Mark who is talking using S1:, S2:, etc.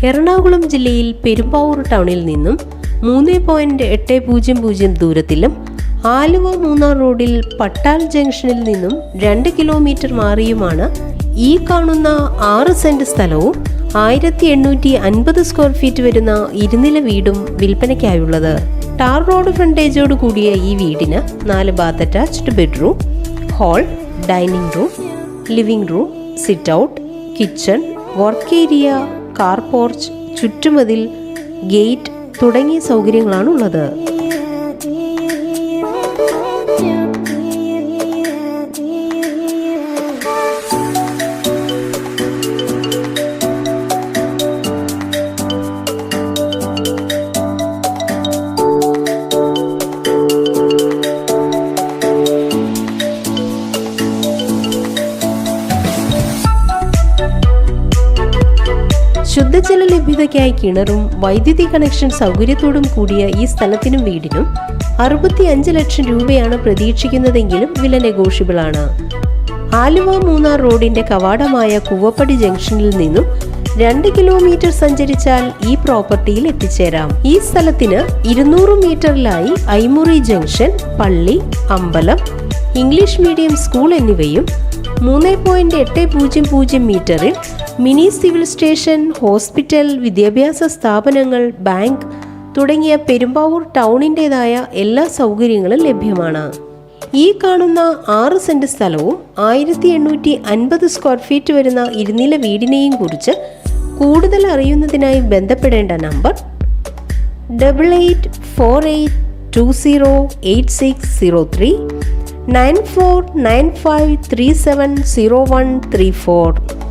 S1: എറണാകുളം ജില്ലയിൽ പെരുമ്പാവൂർ ടൗണിൽ നിന്നും 3.800 ദൂരത്തിലും ആലുവ മൂന്നാർ റോഡിൽ പട്ടാൽ ജംഗ്ഷനിൽ നിന്നും 2 കിലോമീറ്റർ മാറിയുമാണ് ഈ കാണുന്ന 6 സെന്റ് സ്ഥലവും 1850 സ്ക്വയർ ഫീറ്റ് വരുന്ന ഇരുനില വീടും വിൽപ്പനയ്ക്കായുള്ളത്. ടാർ റോഡ് ഫ്രണ്ടേജോട് കൂടിയ ഈ വീടിന് 4 bath attached bedroom, hall, dining room, living room, sit out, kitchen, work area, car porch, ചുറ്റുമതിൽ, ഗേറ്റ് തുടങ്ങിയ സൗകര്യങ്ങളാണുള്ളത്. ശുദ്ധജല ലഭ്യതയ്ക്കായി കിണറും വൈദ്യുതി കണക്ഷൻ സൗകര്യത്തോടും കൂടിയ ഈ സ്ഥലത്തിനും വീടിനും 65 ലക്ഷം രൂപയാണ് പ്രതീക്ഷിക്കുന്നതെങ്കിലും വില നെഗോഷ്യബിൾ ആണ്. ആലുവ മൂന്നാർ റോഡിന്റെ കവാടമായ കൂവപ്പടി ജംഗ്ഷനിൽ നിന്നും 2 കിലോമീറ്റർ സഞ്ചരിച്ചാൽ ഈ പ്രോപ്പർട്ടിയിൽ എത്തിച്ചേരാം. ഈ സ്ഥലത്തിന് 200 മീറ്ററിലായി ഐമുറി ജംഗ്ഷൻ, പള്ളി, അമ്പലം, ഇംഗ്ലീഷ് മീഡിയം സ്കൂൾ എന്നിവയും 3.800 മീറ്ററിൽ മിനി സിവിൽ സ്റ്റേഷൻ, ഹോസ്പിറ്റൽ, വിദ്യാഭ്യാസ സ്ഥാപനങ്ങൾ, ബാങ്ക് തുടങ്ങിയ പെരുമ്പാവൂർ ടൗണിൻ്റെതായ എല്ലാ സൗകര്യങ്ങളും ലഭ്യമാണ്. ഈ കാണുന്ന 6 സെന്റ് സ്ഥലവും 1850 സ്ക്വയർ ഫീറ്റ് വരുന്ന ഇരുനില വീടിനെയും കുറിച്ച് കൂടുതൽ അറിയുന്നതിനായി ബന്ധപ്പെടേണ്ട നമ്പർ 8848208603 9495370134.